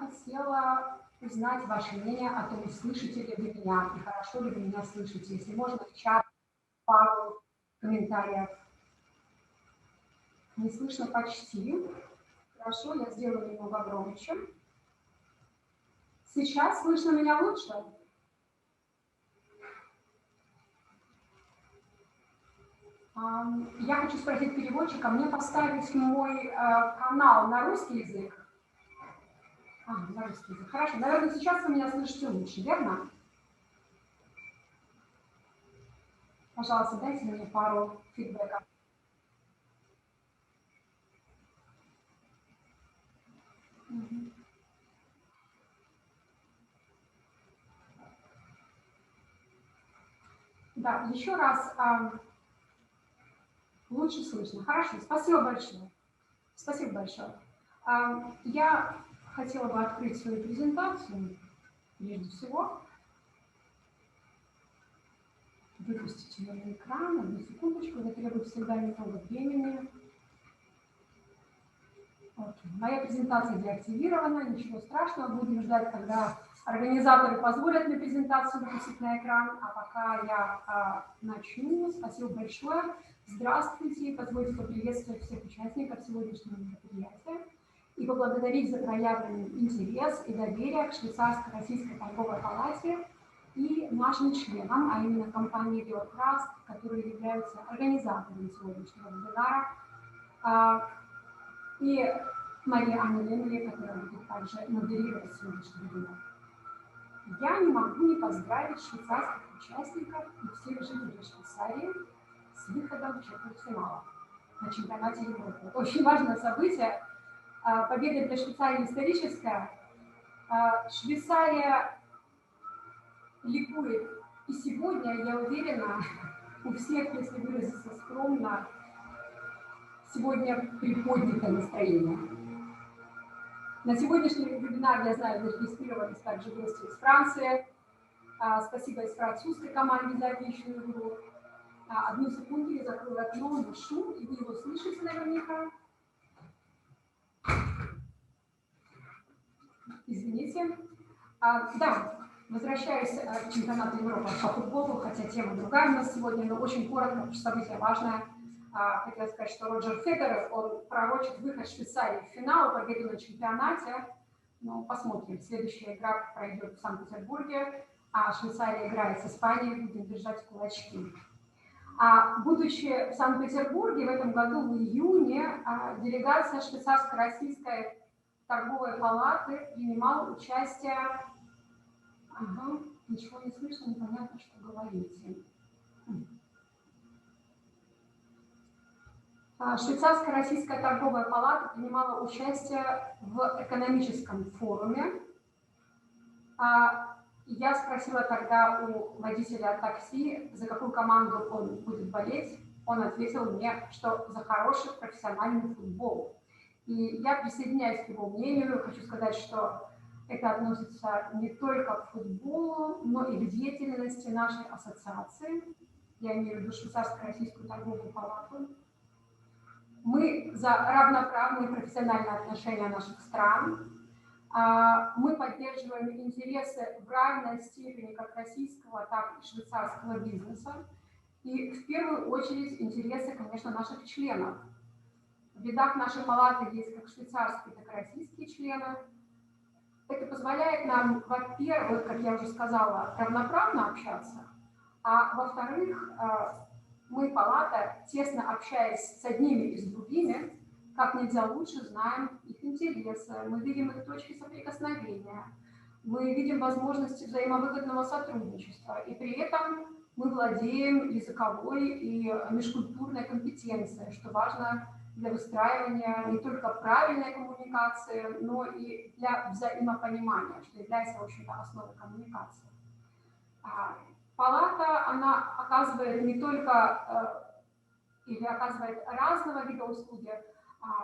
хотела узнать ваше мнение о том, слышите ли вы меня и хорошо ли вы меня слышите. Если можно, в чат пару комментариев. Не слышно почти. Хорошо, я сделаю немного громче. Сейчас слышно меня лучше? Я хочу спросить переводчика, мне поставить мой канал на русский язык? На русский язык. Хорошо, наверное, сейчас вы меня слышите лучше, верно? Пожалуйста, дайте мне пару фидбэков. Да, еще раз, лучше слышно. Хорошо, спасибо большое. Спасибо большое. Я хотела бы открыть свою презентацию, прежде всего. Выпустить ее на экран, одну секундочку, это требует всегда немного времени. Окей. Моя презентация деактивирована, ничего страшного, будем ждать, когда организаторы позволят мне презентацию выпустить на экран, а пока я начну. Спасибо большое. Здравствуйте, позвольте поприветствовать всех участников сегодняшнего мероприятия и поблагодарить за проявленный интерес и доверие к Швейцарско-Российской торговой палате и нашим членам, а именно компании Trust, которые являются организаторами сегодняшнего вебинара, и Мария Анна Лемли, которая будет также модерировать сегодняшний вебинар. Я не могу не поздравить швейцарских участников и всех жителей Швейцарии с выходом в четвертьфинала на чемпионате Европы. Это очень важное событие. Победа для Швейцарии историческая. Швейцария ликует. И сегодня, я уверена, у всех, если выразиться скромно, сегодня приподнятое настроение. На сегодняшний вебинар, я знаю, зарегистрировались также гости из Франции. Спасибо из французской команде за отличную игру. Одну секунду, я закрою окно, дышу, и вы его слышите наверняка. Извините. Да, возвращаюсь к чемпионату Европы по футболу, хотя тема другая у нас сегодня, но очень коротко, потому что событие важное. Хотела сказать, что Роджер Федерер, он пророчит выход Швейцарии в финал, победу на чемпионате. Ну, посмотрим. Следующая игра пройдет в Санкт-Петербурге, а Швейцария играет с Испанией, будем держать кулачки. Будучи в Санкт-Петербурге в этом году, в июне, делегация Швейцарско-Российской торговой палаты принимала участие... ничего не слышно, непонятно, что говорите. Швейцарско-Российская торговая палата принимала участие в экономическом форуме. Я спросила тогда у водителя такси, за какую команду он будет болеть. Он ответил мне, что за хороший профессиональный футбол. И я присоединяюсь к его мнению. Хочу сказать, что это относится не только к футболу, но и к деятельности нашей ассоциации. Я имею в виду Швейцарско-Российскую торговую палату. Мы за равноправные профессиональные отношения наших стран. Мы поддерживаем интересы в равной степени как российского, так и швейцарского бизнеса. И в первую очередь интересы, конечно, наших членов. В рядах нашей палаты есть как швейцарские, так и российские члены. Это позволяет нам, во-первых, как я уже сказала, равноправно общаться, а во-вторых, мы, палата, тесно общаясь с одними и с другими, как нельзя лучше знаем их интересы, мы видим их точки соприкосновения, мы видим возможности взаимовыгодного сотрудничества, и при этом мы владеем языковой и межкультурной компетенцией, что важно для выстраивания не только правильной коммуникации, но и для взаимопонимания, что является, в общем-то, основой коммуникации. Палата, она оказывает не только или оказывает разного вида услуги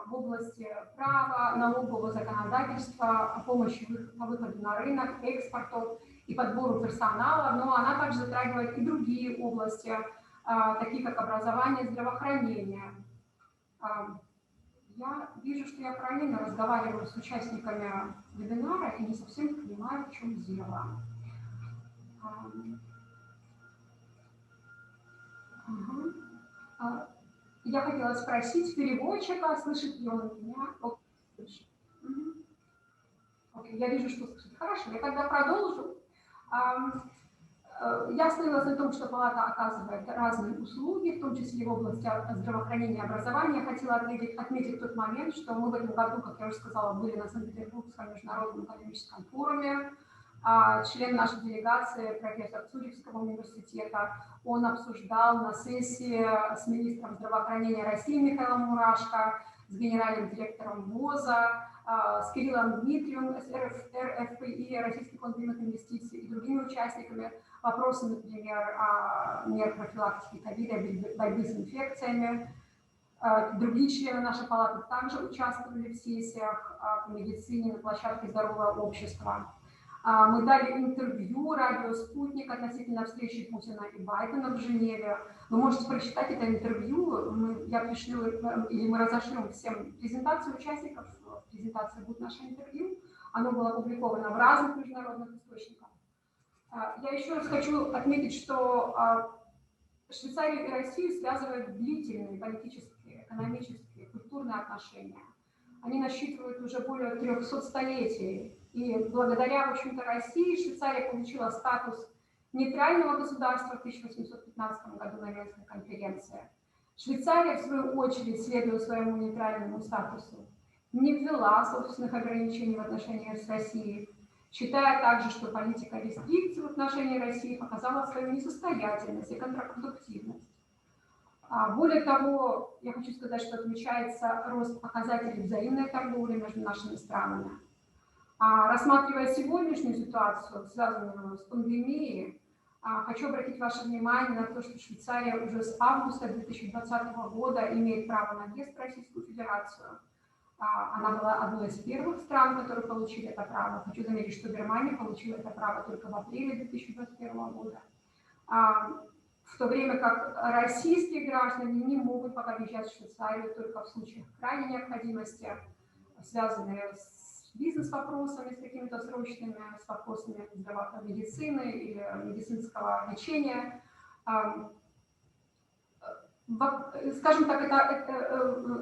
в области права, налогового законодательства, помощи по выходу на рынок, экспорту и подбору персонала, но она также затрагивает и другие области, такие как образование, здравоохранение. Я вижу, что я параллельно разговариваю с участниками вебинара и не совсем понимаю, в чем дело. Я хотела спросить переводчика, слышит ли он меня? Окей, я вижу, что слышит. Хорошо, я тогда продолжу. Я остановилась на том, что палата оказывает разные услуги, в том числе в области здравоохранения и образования. Я хотела отметить тот момент, что мы в этом году, как я уже сказала, были на Санкт-Петербургском международном экономическом форуме. Член нашей делегации, профессор Цюрихского университета, он обсуждал на сессии с министром здравоохранения России Михаилом Мурашко, с генеральным директором ВОЗа, с Кириллом Дмитриевым, с РФПИ, Российский фонд инвестиций, и другими участниками вопросы, например, о мерах профилактики ковида, борьбы с инфекциями. Другие члены нашей палаты также участвовали в сессиях по медицине на площадке «Здоровое общество». Мы дали интервью радио «Спутник» относительно встречи Путина и Байдена в Женеве. Вы можете прочитать это интервью. Я пришлю, или мы разошлем всем презентацию участников. Презентация будет наше интервью. Оно было опубликовано в разных международных источниках. Я еще раз хочу отметить, что Швейцарию и Россию связывают длительные политические, экономические, культурные отношения. Они насчитывают уже более 300 столетий. И благодаря, в общем-то, России Швейцария получила статус нейтрального государства в 1815 году на Венской конференции. Швейцария, в свою очередь, следуя своему нейтральному статусу, не ввела собственных ограничений в отношениях с Россией, считая также, что политика рестрикций в отношении России показала свою несостоятельность и контрпродуктивность. Более того, я хочу сказать, что отмечается рост показателей взаимной торговли между нашими странами. Рассматривая сегодняшнюю ситуацию, связанную с пандемией, хочу обратить ваше внимание на то, что Швейцария уже с августа 2020 года имеет право на въезд в Российскую Федерацию. Она была одной из первых стран, которые получили это право. Хочу заметить, что Германия получила это право только в апреле 2021 года. В то время как российские граждане не могут пока въезжать в Швейцарию только в случаях крайней необходимости, связанные с бизнес-вопросами, с какими-то срочными, с вопросами медицины или медицинского лечения. Скажем так,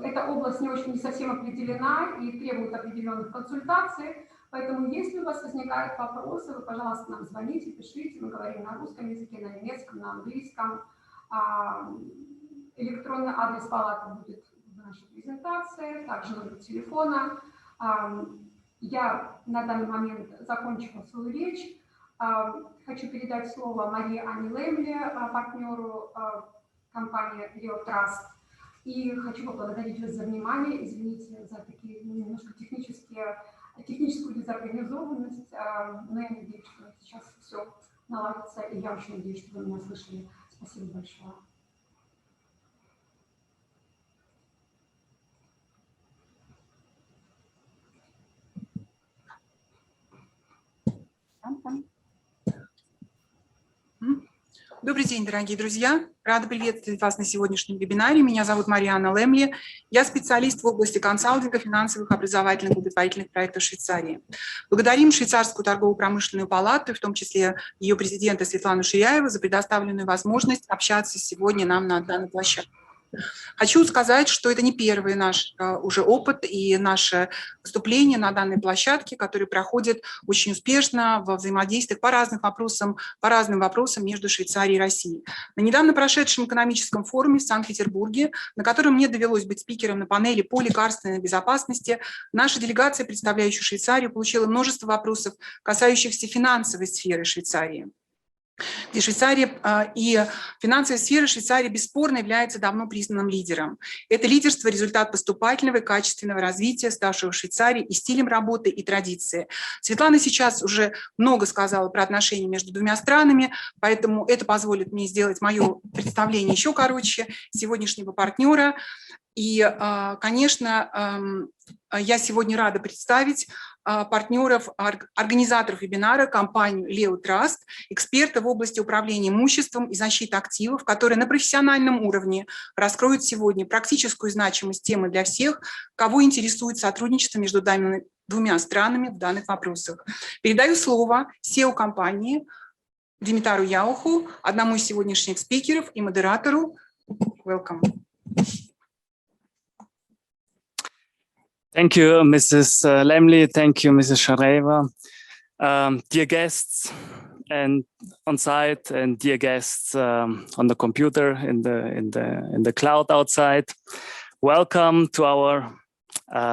эта область не совсем определена и требует определенных консультаций, поэтому если у вас возникают вопросы, вы, пожалуйста, нам звоните, пишите, мы говорим на русском языке, на немецком, на английском. Электронный адрес палаты будет в нашей презентации, также номер телефона. Я на данный момент закончила свою речь. Хочу передать слово Марии Ане Лемле, партнеру компании Rio Trust. И хочу поблагодарить вас за внимание. Извините за такие немножко техническую дезорганизованность. Но я надеюсь, что сейчас все наладится. И я очень надеюсь, что вы меня слышали. Спасибо большое. Добрый день, дорогие друзья. Рада приветствовать вас на сегодняшнем вебинаре. Меня зовут Мария Ана Лемле. Я специалист в области консалтинга, финансовых, образовательных и благотворительных проектов Швейцарии. Благодарим Швейцарскую торгово-промышленную палату, в том числе ее президента Светлану Ширяеву, за предоставленную возможность общаться сегодня нам на данной площадке. Хочу сказать, что это не первый наш уже опыт и наше выступление на данной площадке, которые проходят очень успешно во взаимодействиях по разным вопросам между Швейцарией и Россией. На недавно прошедшем экономическом форуме в Санкт-Петербурге, на котором мне довелось быть спикером на панели по лекарственной безопасности, наша делегация, представляющая Швейцарию, получила множество вопросов, касающихся финансовой сферы Швейцарии. Где Швейцария и финансовая сфера Швейцарии бесспорно является давно признанным лидером. Это лидерство – результат поступательного и качественного развития, ставшего в Швейцарии и стилем работы, и традиции. Светлана сейчас уже много сказала про отношения между двумя странами, поэтому это позволит мне сделать мое представление еще короче сегодняшнего партнера. И, конечно, Я сегодня рада представить партнеров, организаторов вебинара, компанию Leo Trust, эксперта в области управления имуществом и защиты активов, которые на профессиональном уровне раскроют сегодня практическую значимость темы для всех, кого интересует сотрудничество между двумя странами в данных вопросах. Передаю слово SEO компании Димитару Яуху, одному из сегодняшних спикеров и модератору. Welcome. Thank you, Mrs. Lemley. Thank you, Mrs. Shareva. Dear guests and on site, and dear guests on the computer in the cloud outside, welcome to our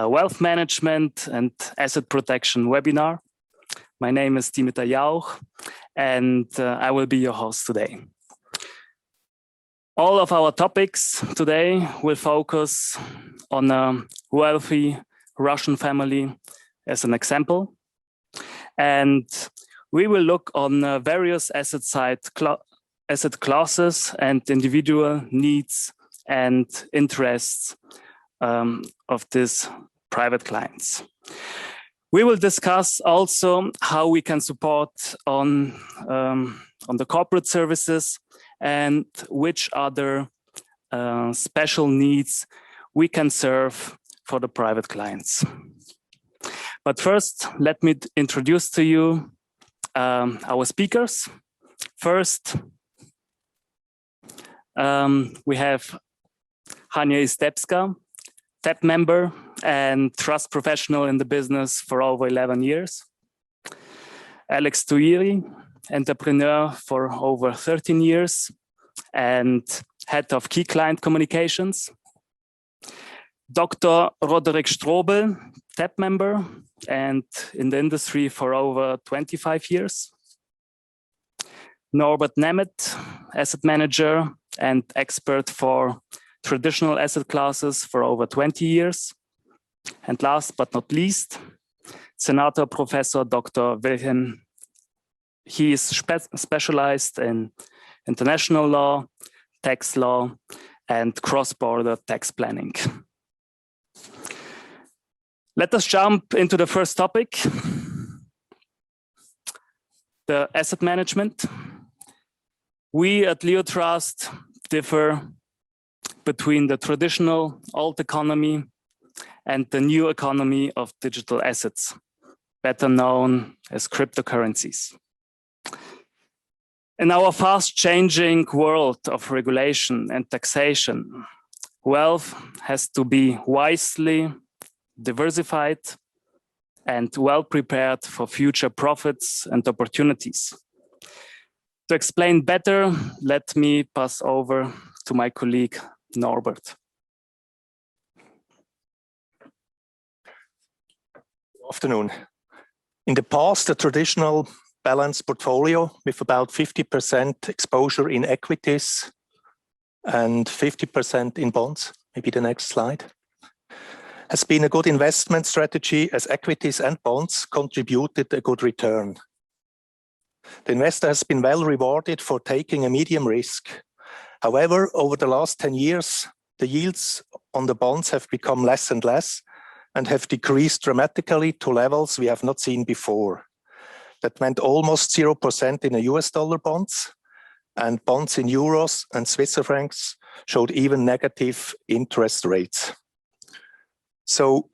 wealth management and asset protection webinar. My name is Dimitar Jauch, and I will be your host today. All of our topics today will focus on a wealthy Russian family as an example. And we will look on various asset classes and individual needs and interests of these private clients. We will discuss also how we can support on the corporate services and which other special needs we can serve for the private clients. But first, let me introduce to you our speakers. First, we have Hania Istepska, TEP member and trust professional in the business for over 11 years. Alex Tuiri, entrepreneur for over 13 years and head of key client communications. Dr. Roderick Strobel, TEP member and in the industry for over 25 years. Norbert Nemeth, asset manager and expert for traditional asset classes for over 20 years. And last but not least, Senator Professor Dr. Wilhelm. He is specialized in international law, tax law, and cross-border tax planning. Let us jump into the first topic, the asset management. We at Leo Trust differ between the traditional old economy and the new economy of digital assets, better known as cryptocurrencies. In our fast-changing world of regulation and taxation, wealth has to be wisely diversified and well prepared for future profits and opportunities. To explain better, let me pass over to my colleague, Norbert. Good afternoon. In the past, the traditional balanced portfolio with about 50% exposure in equities and 50% in bonds, maybe the next slide, has been a good investment strategy as equities and bonds contributed a good return. The investor has been well rewarded for taking a medium risk. However, over the last 10 years, the yields on the bonds have become less and less and have decreased dramatically to levels we have not seen before. That meant almost 0% in the US dollar bonds, and bonds in euros and Swiss francs showed even negative interest rates. So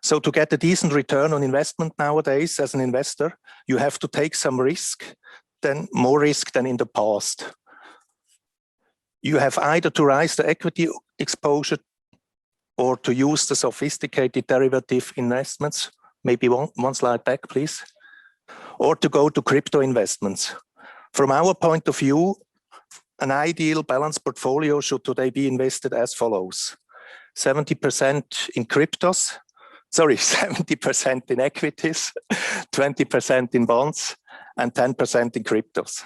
to get a decent return on investment nowadays as an investor, you have to take some risk, then more risk than in the past. You have either to raise the equity exposure or to use the sophisticated derivative investments, maybe one slide back, please, or to go to crypto investments. From our point of view, an ideal balanced portfolio should today be invested as follows: 70% in cryptos, 70% in equities, 20% in bonds, and 10% in cryptos.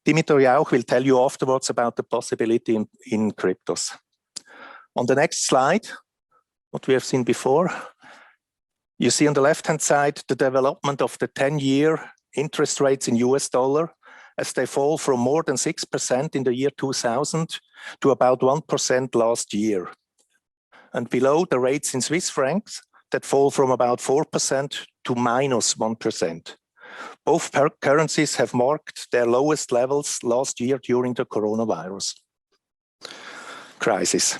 Dimitar Jauch will tell you afterwards about the possibility in cryptos. On the next slide, what we have seen before, you see on the left-hand side the development of the 10-year interest rates in US dollar as they fall from more than 6% in the year 2000 to about 1% last year. and below the rates in Swiss francs that fall from about 4% to -1%. Both currencies have marked their lowest levels last year during the coronavirus crisis.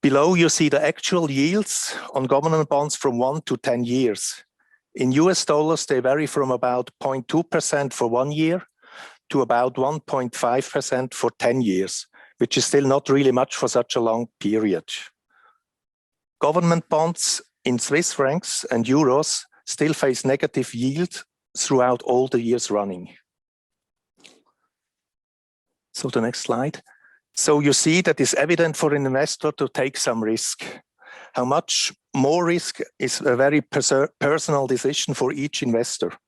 Below, you see the actual yields on government bonds from 1 to 10 years. In US dollars, they vary from about 0.2% for 1 year to about 1.5% for 10 years, which is still not really much for such a long period. Government bonds in Swiss francs and euros still face negative yield throughout all the years running. So the next slide. So you see that it's evident for an investor to take some risk. How much more risk is a very personal decision for each investor.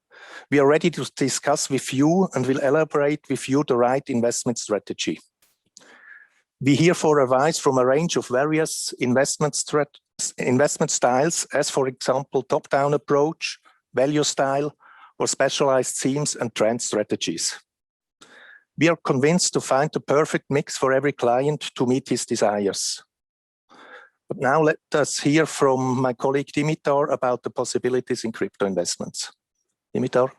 We are ready to discuss with you and will elaborate with you the right investment strategy. We hear for advice from a range of various investment styles, as for example, top-down approach, value style, or specialized themes and trend strategies. We are convinced to find the perfect mix for every client to meet his desires. But now let us hear from my colleague Dimitar about the possibilities in crypto investments. Dimitar.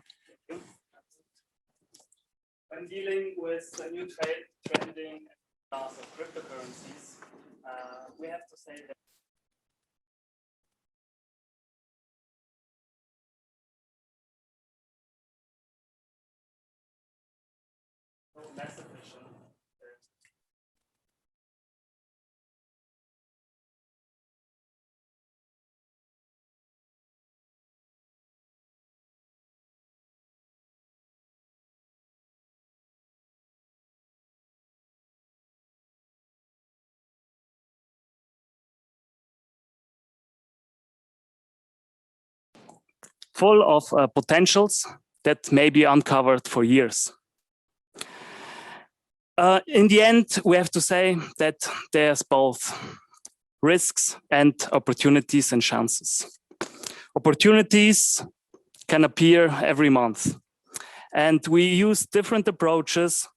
When dealing with the new trending class of cryptocurrencies, we have to say that less efficient. Full of potentials that may be uncovered for years. In the end, we have to say that there's both risks and opportunities and chances. Opportunities can appear every month, and we use different approaches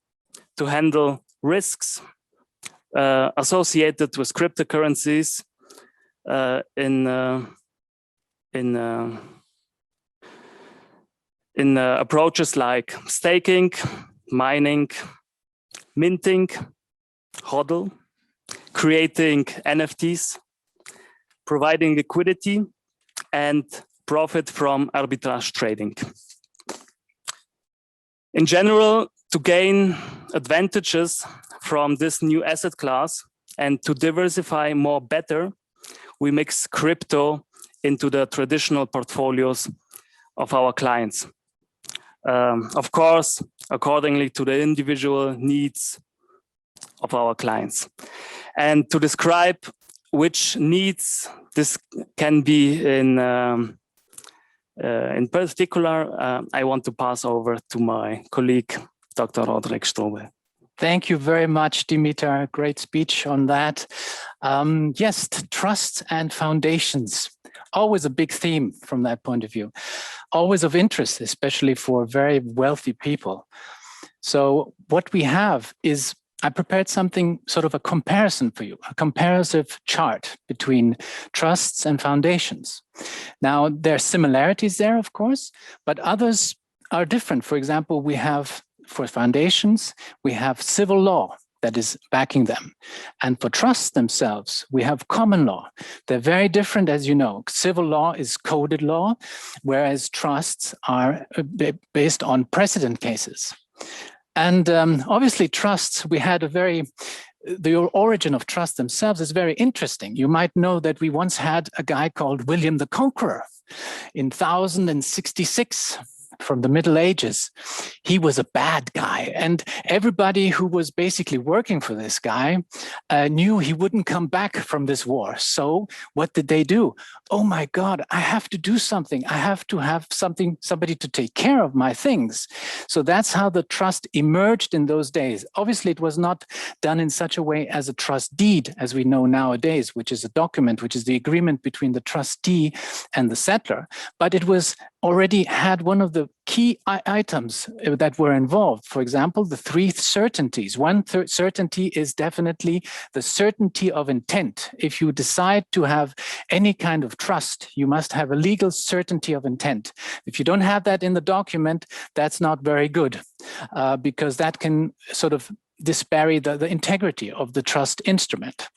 to handle risks associated with cryptocurrencies in approaches like staking, mining, minting, hodl, creating NFTs, providing liquidity, and profit from arbitrage trading. In general, to gain advantages from this new asset class and to diversify more better, we mix crypto into the traditional portfolios of our clients. Of course, accordingly to the individual needs of our clients. And to describe which needs this can be in particular, I want to pass over to my colleague, Dr. Roderick Strobel. Thank you very much, Dimitar. Great speech on that. Yes, trust and foundations. Always a big theme from that point of view. Always of interest, especially for very wealthy people. So what we have is, I prepared something, sort of a comparison for you, a comparative chart between trusts and foundations. Now, there are similarities there, of course, but others are different. For example, we have, for foundations, we have civil law that is backing them. And for trusts themselves, we have common law. They're very different, as you know. Civil law is coded law, whereas trusts are based on precedent cases. And obviously trusts, we had the origin of trusts themselves is very interesting. You might know that we once had a guy called William the Conqueror in 1066. From the Middle Ages. He was a bad guy, and everybody who was basically working for this guy knew he wouldn't come back from this war. So what did they do? Oh my God, I have to do something. I have to have somebody to take care of my things. So that's how the trust emerged in those days. Obviously, it was not done in such a way as a trust deed, as we know nowadays, which is a document, which is the agreement between the trustee and the settler. But it was already had one of the the key items that were involved. For example, the three certainties. One certainty is definitely the certainty of intent. If you decide to have any kind of trust, you must have a legal certainty of intent. If you don't have that in the document, that's not very good, because that can sort of disparage the integrity of the trust instrument.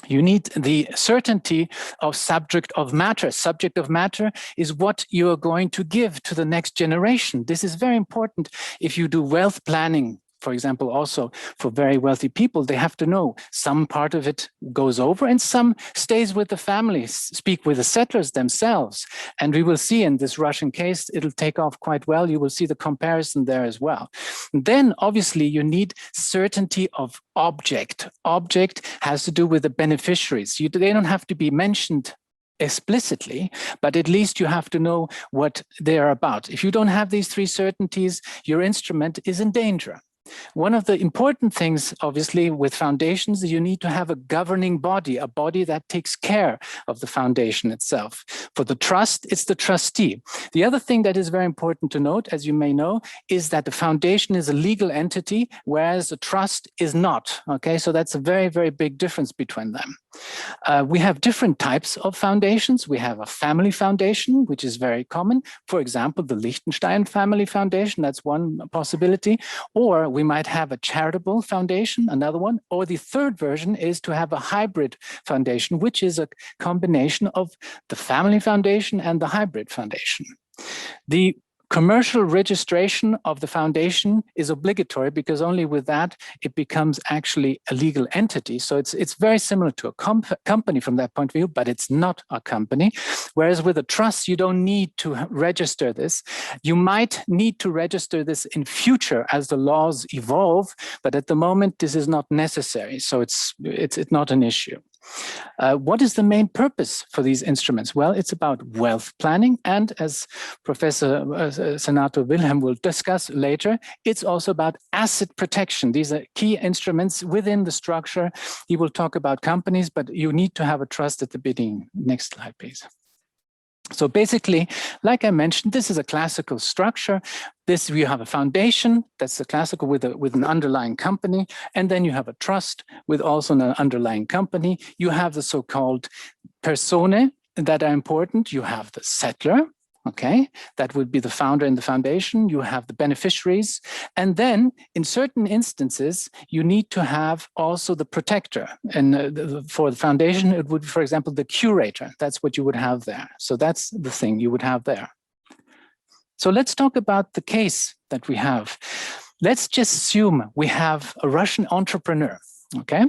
You need the certainty of subject of matter. Subject of matter is what you are going to give to the next generation. This is very important if you do wealth planning. For example, also for very wealthy people, they have to know some part of it goes over and some stays with the families, speak with the settlers themselves. And we will see in this Russian case, it'll take off quite well. You will see the comparison there as well. And then obviously you need certainty of object. Object has to do with the beneficiaries. They don't have to be mentioned explicitly, but at least you have to know what they are about. If you don't have these three certainties, your instrument is in danger. One of the important things, obviously, with foundations is you need to have a governing body, a body that takes care of the foundation itself. For the trust, it's the trustee. The other thing that is very important to note, as you may know, is that the foundation is a legal entity, whereas the trust is not. Okay, so that's a very, very big difference between them. We have different types of foundations. We have a family foundation, which is very common. For example, the Liechtenstein family foundation, that's one possibility. Or we might have a charitable foundation, another one. Or the third version is to have a hybrid foundation, which is a combination of the family foundation and the hybrid foundation. The commercial registration of the foundation is obligatory because only with that it becomes actually a legal entity. So it's very similar to a company from that point of view, but it's not a company. Whereas with a trust, you don't need to register this. You might need to register this in future as the laws evolve, but at the moment this is not necessary. So it's not an issue. What is the main purpose for these instruments? Well, it's about wealth planning. And as Professor Senator Wilhelm will discuss later, it's also about asset protection. These are key instruments within the structure. He will talk about companies, but you need to have a trust at the beginning. Next slide, please. So basically, like I mentioned, this is a classical structure. This, you have a foundation, that's the classical with an underlying company, and then you have a trust with also an underlying company. You have the so-called personae that are important. You have the settler, okay, that would be the founder and the foundation. You have the beneficiaries. And then in certain instances, you need to have also the protector. And for the foundation, it would, for example, the curator. That's what you would have there. So that's the thing you would have there. So let's talk about the case that we have. Let's just assume we have a Russian entrepreneur. Okay,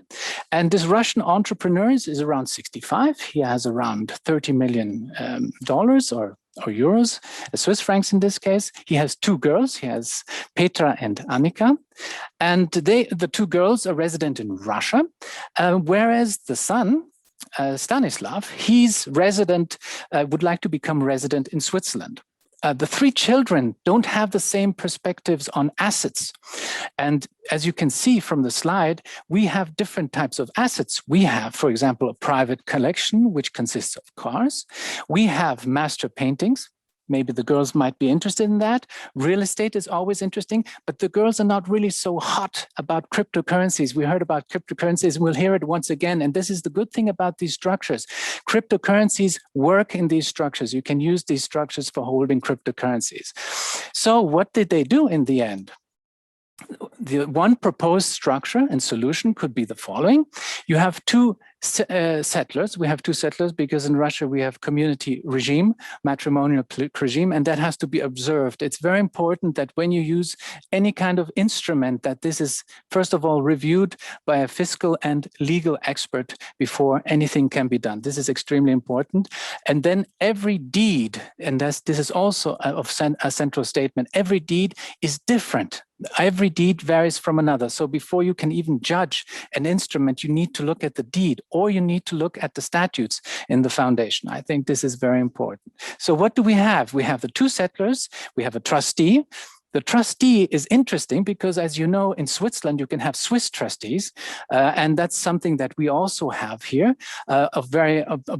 and this Russian entrepreneur is around 65. He has around $30 million or euros, Swiss francs in this case. He has two girls. He has Petra and Annika. And the two girls are resident in Russia, whereas the son, Stanislav, he's resident, would like to become resident in Switzerland. The three children don't have the same perspectives on assets. And as you can see from the slide, we have different types of assets. We have, for example, a private collection, which consists of cars. We have master paintings. Maybe the girls might be interested in that. Real estate is always interesting, but the girls are not really so hot about cryptocurrencies. We heard about cryptocurrencies, we'll hear it once again. And this is the good thing about these structures. Cryptocurrencies work in these structures. You can use these structures for holding cryptocurrencies. So what did they do in the end? The one proposed structure and solution could be the following. You have two settlers. We have two settlers because in Russia we have community regime, matrimonial regime, and that has to be observed. It's very important that when you use any kind of instrument that this is, first of all, reviewed by a fiscal and legal expert before anything can be done. This is extremely important. And then every deed, and this is also a central statement, every deed is different. Every deed varies from another. So before you can even judge an instrument, you need to look at the deed or you need to look at the statutes in the foundation. I think this is very important. So what do we have? We have the two settlers, we have a trustee. The trustee is interesting because, as you know, in Switzerland, you can have Swiss trustees, and that's something that we also have here of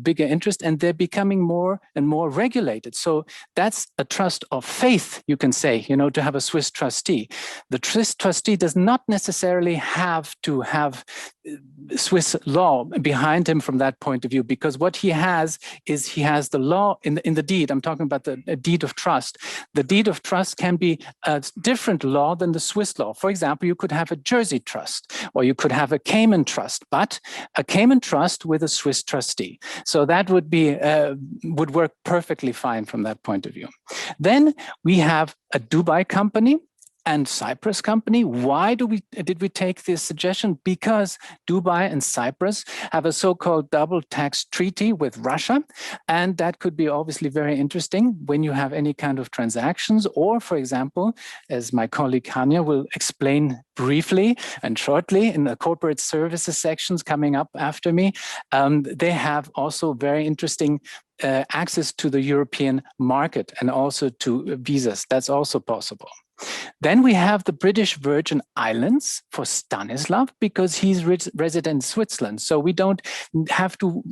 bigger interest, and they're becoming more and more regulated. So that's a trust of faith, you can say, to have a Swiss trustee. The Swiss trustee does not necessarily have to have Swiss law behind him from that point of view, because what he has is he has the law in the deed. I'm talking about the deed of trust. The deed of trust can be a different law than the Swiss law. For example, you could have a Jersey trust, or you could have a Cayman trust, but a Cayman trust with a Swiss trustee. So that would be would work perfectly fine from that point of view. Then we have a Dubai company and Cyprus company. Why did we take this suggestion? Because Dubai and Cyprus have a so-called double tax treaty with Russia, and that could be obviously very interesting when you have any kind of transactions, or, for example, as my colleague Hania will explain briefly and shortly in the corporate services sections coming up after me, they have also very interesting access to the European market and also to visas. That's also possible. Then we have the British Virgin Islands for Stanislav, because he's resident in Switzerland. So we don't have to,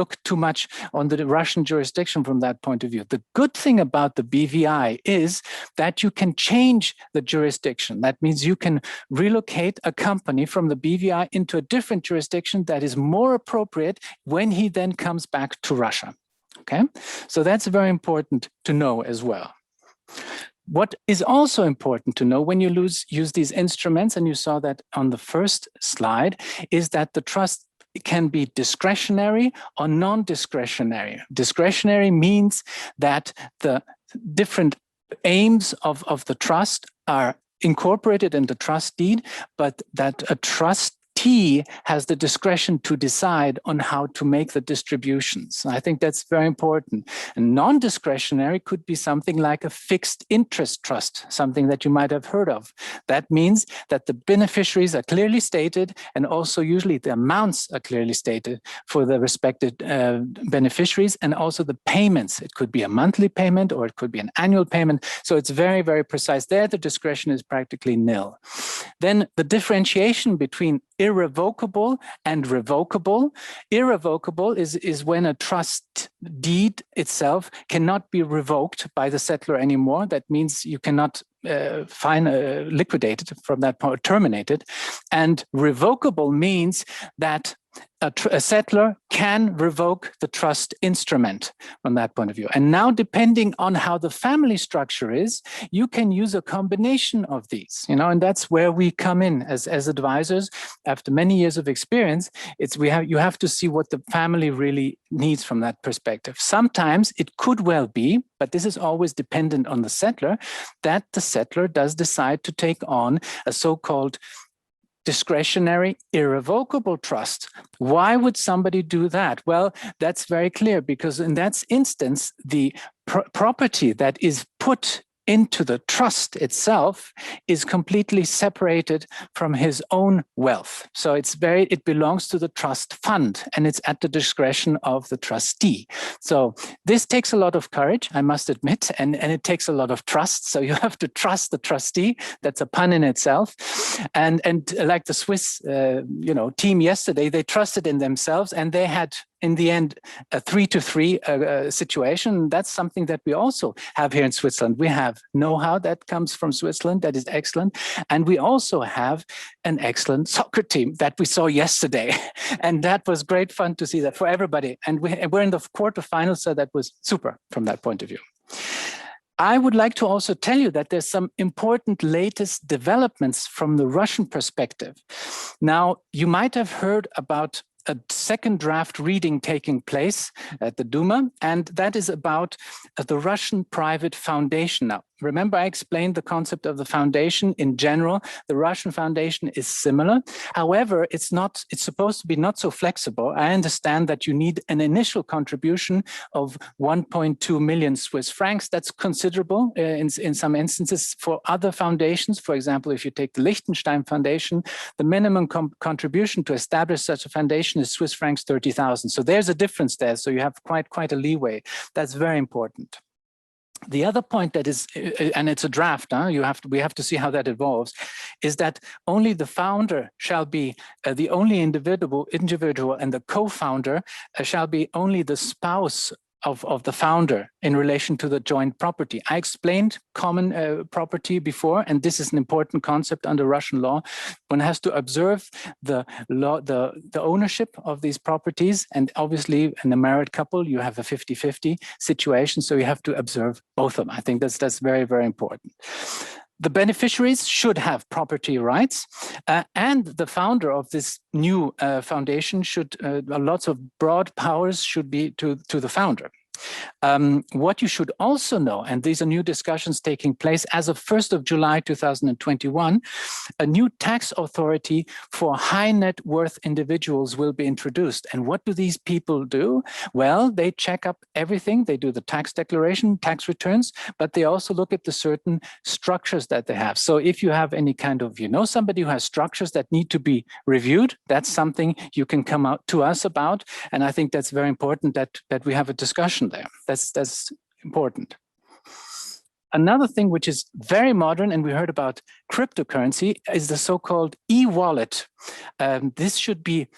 look too much on the Russian jurisdiction from that point of view. The good thing about the BVI is that you can change the jurisdiction. That means you can relocate a company from the BVI into a different jurisdiction that is more appropriate when he then comes back to Russia. Okay, so that's very important to know as well. What is also important to know when you use these instruments, and you saw that on the first slide, is that the trust can be discretionary or non-discretionary. Discretionary means that the different aims of the trust are incorporated in the trust deed, but that a trustee has the discretion to decide on how to make the distributions. I think that's very important. And non-discretionary could be something like a fixed interest trust, something that you might have heard of. That means that the beneficiaries are clearly stated, and also usually the amounts are clearly stated for the respected beneficiaries, and also the payments. It could be a monthly payment or it could be an annual payment. So it's very, very precise. There, the discretion is practically nil. Then the differentiation between irrevocable and revocable. Irrevocable is when a trust deed itself cannot be revoked by the settlor anymore. That means you cannot liquidate it from that point, terminate it. And revocable means that a settlor can revoke the trust instrument from that point of view. And now, depending on how the family structure is, you can use a combination of these, and that's where we come in as advisors. After many years of experience, you have to see what the family really needs from that perspective. Sometimes it could well be, but this is always dependent on the settlor, that the settlor does decide to take on a so-called discretionary irrevocable trust. Why would somebody do that? Well, that's very clear, because in that instance, the property that is put into the trust itself is completely separated from his own wealth. So it belongs to the trust fund, and it's at the discretion of the trustee. So this takes a lot of courage, I must admit, and it takes a lot of trust. So you have to trust the trustee. That's a pun in itself. And like the Swiss team yesterday, they trusted in themselves, and they had, in the end, a 3-to-3 situation. That's something that we also have here in Switzerland. We have know-how that comes from Switzerland that is excellent. And we also have an excellent soccer team that we saw yesterday. And that was great fun to see that for everybody. And we're in the quarterfinals, so that was super from that point of view. I would like to also tell you that there's some important latest developments from the Russian perspective. Now, you might have heard about a second draft reading taking place at the Duma, and that is about the Russian private foundation. Now, remember, I explained the concept of the foundation in general. The Russian foundation is similar. However, it's supposed to be not so flexible. I understand that you need an initial contribution of 1.2 million Swiss francs. That's considerable in some instances. For other foundations, for example, if you take the Liechtenstein Foundation, the minimum contribution to establish such a foundation is Swiss francs 30,000. So there's a difference there. So you have quite a leeway. That's very important. The other point that is, and it's a draft, we have to see how that evolves, is that only the founder shall be the only individual, and the co-founder shall be only the spouse of the founder in relation to the joint property. I explained common property before, and this is an important concept under Russian law. One has to observe the ownership of these properties, and obviously in a married couple, you have a 50-50 situation, so you have to observe both of them. I think that's very, very important. The beneficiaries should have property rights, and the founder of this new foundation should, lots of broad powers should be to the founder. What you should also know, and these are new discussions taking place as of 1st of July 2021, a new tax authority for high net worth individuals will be introduced. And what do these people do? Well, they check up everything. They do the tax declaration, tax returns, but they also look at the certain structures that they have. So if you have any kind of, somebody who has structures that need to be reviewed, that's something you can come out to us about. And I think that's very important that we have a discussion there. That's important. Another thing which is very modern, and we heard about cryptocurrency, is the so-called e-wallet. This should be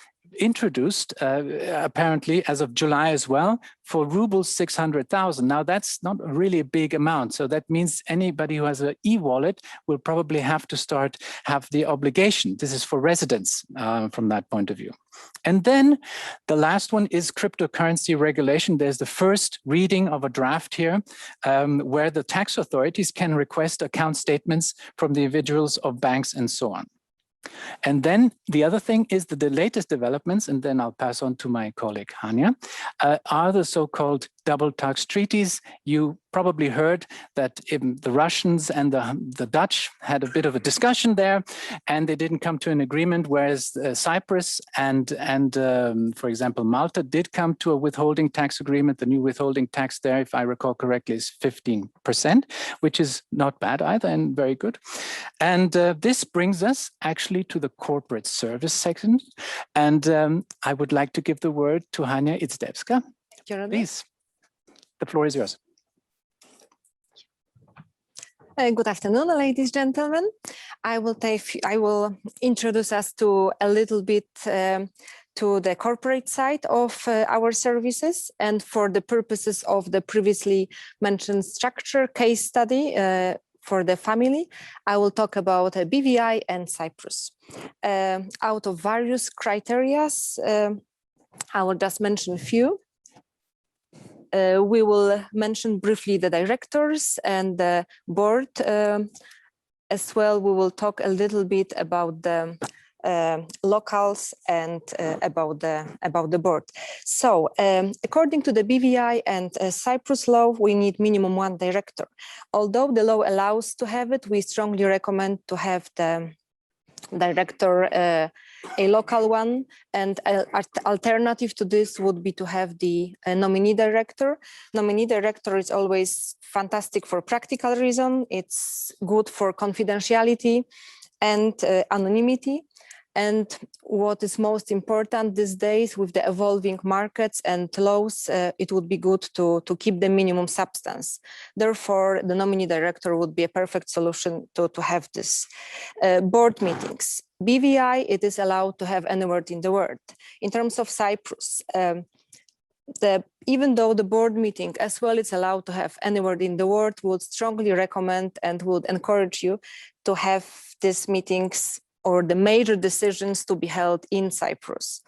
introduced apparently as of July as well for rubles 600,000. Now that's not really a big amount. So that means anybody who has an e-wallet will probably have the obligation. This is for residents from that point of view. And then the last one is cryptocurrency regulation. There's the first reading of a draft here where the tax authorities can request account statements from the individuals of banks and so on. And then the other thing is that the latest developments, and then I'll pass on to my colleague Hania, are the so-called double tax treaties. You probably heard that the Russians and the Dutch had a bit of a discussion there, and they didn't come to an agreement, whereas Cyprus and for example, Malta did come to a withholding tax agreement. The new withholding tax there, if I recall correctly, is 15%, which is not bad either and very good. And this brings us actually to the corporate service section. And I would like to give the word to Hania Izdebska. Please, the floor is yours. Good afternoon, ladies and gentlemen. I will introduce us to a little bit to the corporate side of our services, and for the purposes of the previously mentioned structure case study for the family, I will talk about BVI and Cyprus. Out of various criteria, I will just mention a few. We will mention briefly the directors and the board. As well, we will talk a little bit about the locals and about the board. So, according to the BVI and Cyprus law, we need minimum one director. Although the law allows to have it, we strongly recommend to have the director a local one, and alternative to this would be to have the nominee director. Nominee director is always fantastic for practical reason. It's good for confidentiality and anonymity. And what is most important these days with the evolving markets and laws, it would be good to keep the minimum substance. Therefore, the nominee director would be a perfect solution to have this. Board meetings. BVI, it is allowed to have anywhere in the world. In terms of Cyprus, even though the board meeting as well is allowed to have anywhere in the world, would strongly recommend and would encourage you to have these meetings or the major decisions to be held in Cyprus.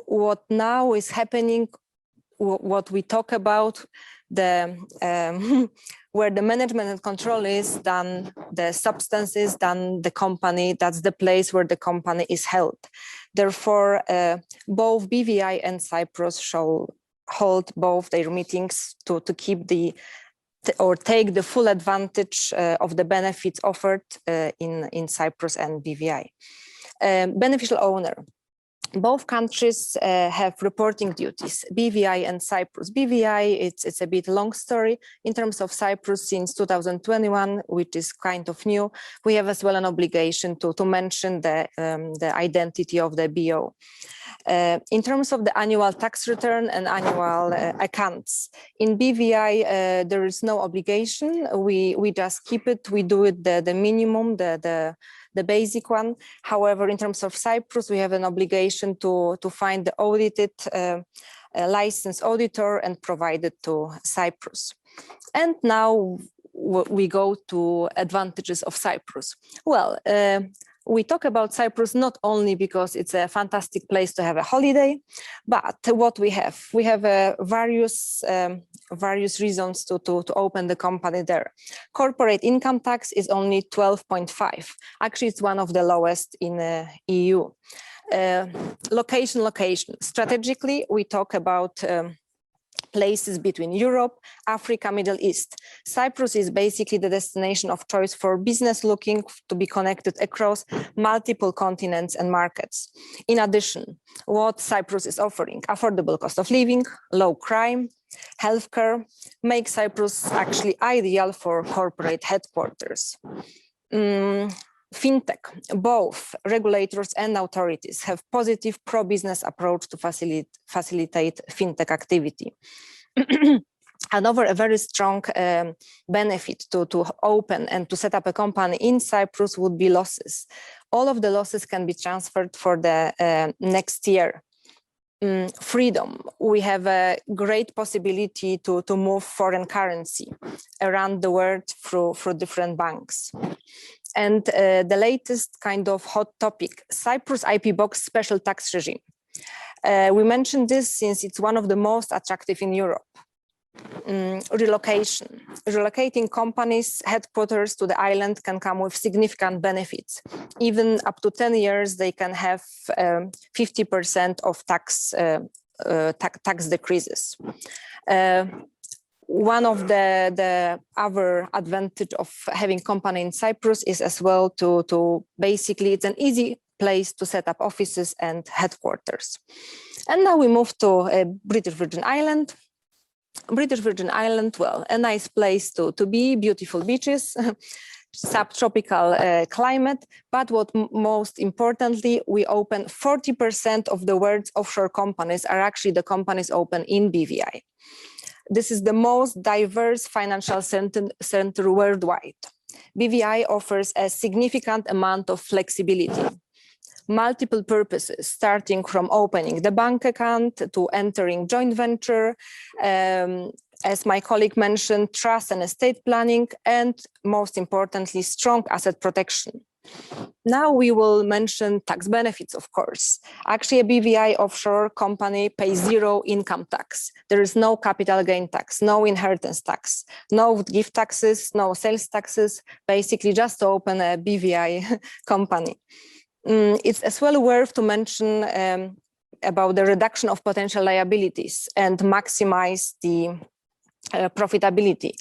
What now is happening, what we talk about, where the management and control is done, the substance is done, the company, that's the place where the company is held. Therefore, both BVI and Cyprus shall hold both their meetings to keep or take the full advantage of the benefits offered in Cyprus and BVI. Beneficial owner. Both countries have reporting duties, BVI and Cyprus. BVI, it's a bit long story. In terms of Cyprus, since 2021, which is kind of new, we have as well an obligation to mention the identity of the BO. In terms of the annual tax return and annual accounts, in BVI, there is no obligation. We just keep it. We do it the minimum, the basic one. However, in terms of Cyprus, we have an obligation to find the audited licensed auditor and provide it to Cyprus. And now we go to advantages of Cyprus. Well, we talk about Cyprus not only because it's a fantastic place to have a holiday, but what we have various reasons to open the company there. Corporate income tax is only 12.5. Actually, it's one of the lowest in the EU. Location. Strategically, we talk about places between Europe, Africa, Middle East. Cyprus is basically the destination of choice for business looking to be connected across multiple continents and markets. In addition, what Cyprus is offering, affordable cost of living, low crime, healthcare, make Cyprus actually ideal for corporate headquarters. Fintech, both regulators and authorities have positive pro-business approach to facilitate fintech activity. Another a very strong benefit to open and to set up a company in Cyprus would be losses. All of the losses can be transferred for the next year. Freedom. We have a great possibility to move foreign currency around the world through different banks. And the latest kind of hot topic, Cyprus IP box special tax regime. We mentioned this since it's one of the most attractive in Europe. Relocation. Relocating companies' headquarters to the island can come with significant benefits. Even up to 10 years, they can have 50% of tax decreases. One of the other advantage of having company in Cyprus is as well to basically, it's an easy place to set up offices and headquarters. And now we move to British Virgin Island. British Virgin Island, well, a nice place to be, beautiful beaches, subtropical climate, but what most importantly, we open 40% of the world's offshore companies are actually the companies open in BVI. This is the most diverse financial center worldwide. BVI offers a significant amount of flexibility. Multiple purposes, starting from opening the bank account to entering joint venture, as my colleague mentioned, trust and estate planning, and most importantly, strong asset protection. Now we will mention tax benefits, of course. Actually, a BVI offshore company pays zero income tax. There is no capital gain tax, no inheritance tax, no gift taxes, no sales taxes, basically just to open a BVI company. It's as well worth to mention about the reduction of potential liabilities and maximize the profitability.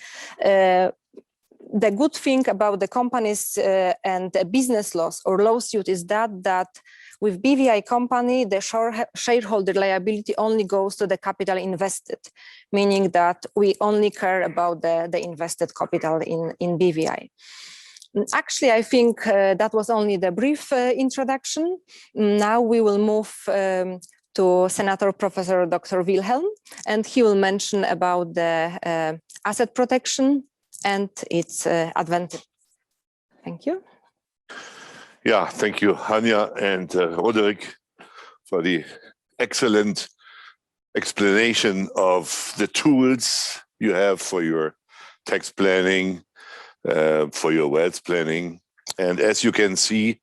The good thing about the companies and the business loss or lawsuit is that with BVI company, the shareholder liability only goes to the capital invested, meaning that we only care about the invested capital in BVI. Actually, I think that was only the brief introduction. Now we will move to Senator Professor Dr. Wilhelm, and he will mention about the asset protection and its advantage. Thank you. Yeah, thank you, Hania and Roderick, for the excellent explanation of the tools you have for your tax planning, for your wealth planning. And as you can see,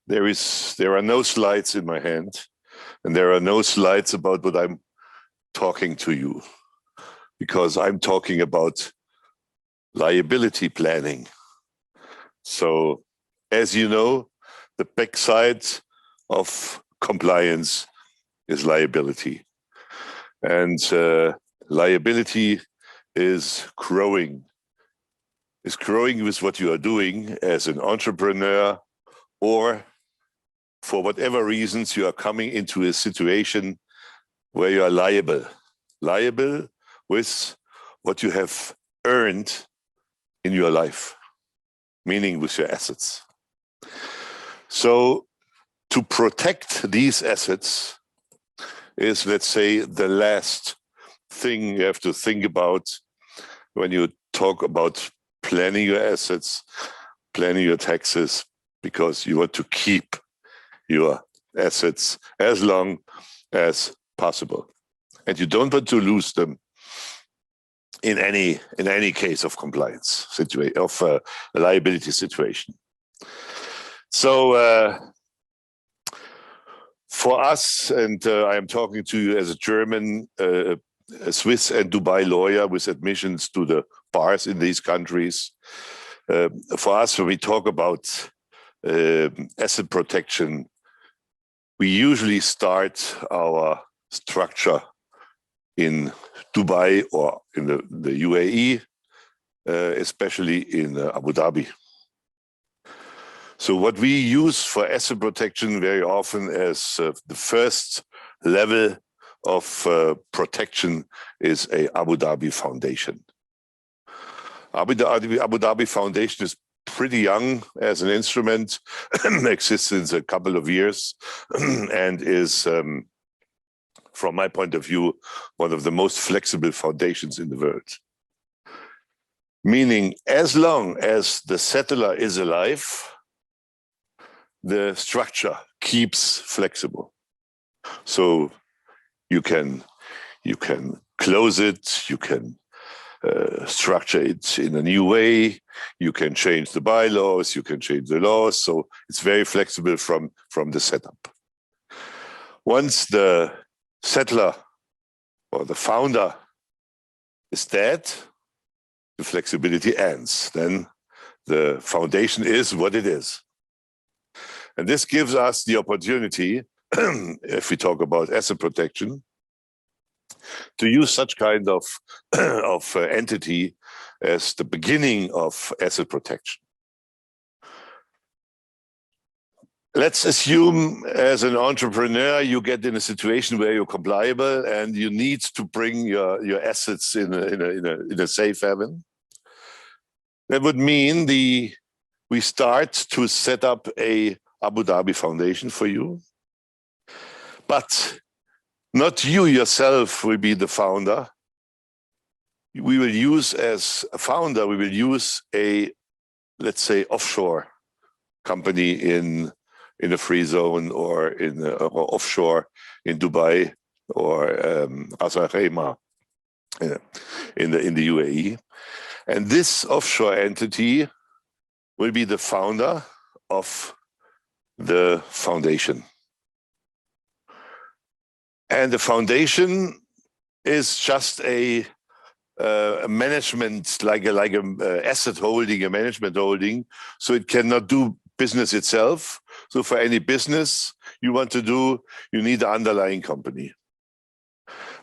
there are no slides in my hand, and there are no slides about what I'm talking to you, because I'm talking about liability planning. So, as you know, the backside of compliance is liability. And liability is growing. It's growing with what you are doing as an entrepreneur, or for whatever reasons you are coming into a situation where you are liable with what you have earned in your life, meaning with your assets. So to protect these assets, is, let's say, the last thing you have to think about when you talk about planning your assets, planning your taxes, because you want to keep your assets as long as possible. And you don't want to lose them in any case of compliance situation, of a liability situation. So for us, and I am talking to you as a German, a Swiss and Dubai lawyer with admissions to the bars in these countries, for us, when we talk about asset protection, we usually start our structure in Dubai or in the UAE, especially in Abu Dhabi. So what we use for asset protection very often as the first level of protection is a Abu Dhabi foundation. Abu Dhabi foundation is pretty young as an instrument, exists since a couple of years, and is, from my point of view, one of the most flexible foundations in the world. Meaning, as long as the settler is alive, the structure keeps flexible. So you can close it, you can structure it in a new way, you can change the bylaws, you can change the laws, so it's very flexible from the setup. Once the settler or the founder is dead, the flexibility ends. Then the foundation is what it is. And this gives us the opportunity, if we talk about asset protection, to use such kind of entity as the beginning of asset protection. Let's assume as an entrepreneur, you get in a situation where you're compliable and you need to bring your assets in a safe haven. That would mean we start to set up a Abu Dhabi foundation for you, but not you yourself will be the founder. We will use as a founder, we will use a, let's say, offshore company in a free zone or or offshore in Dubai or Ras Al Khaimah in the UAE. And this offshore entity will be the founder of the foundation. And the foundation is just a management, like a asset holding, a management holding, so it cannot do business itself. So for any business you want to do, you need an underlying company.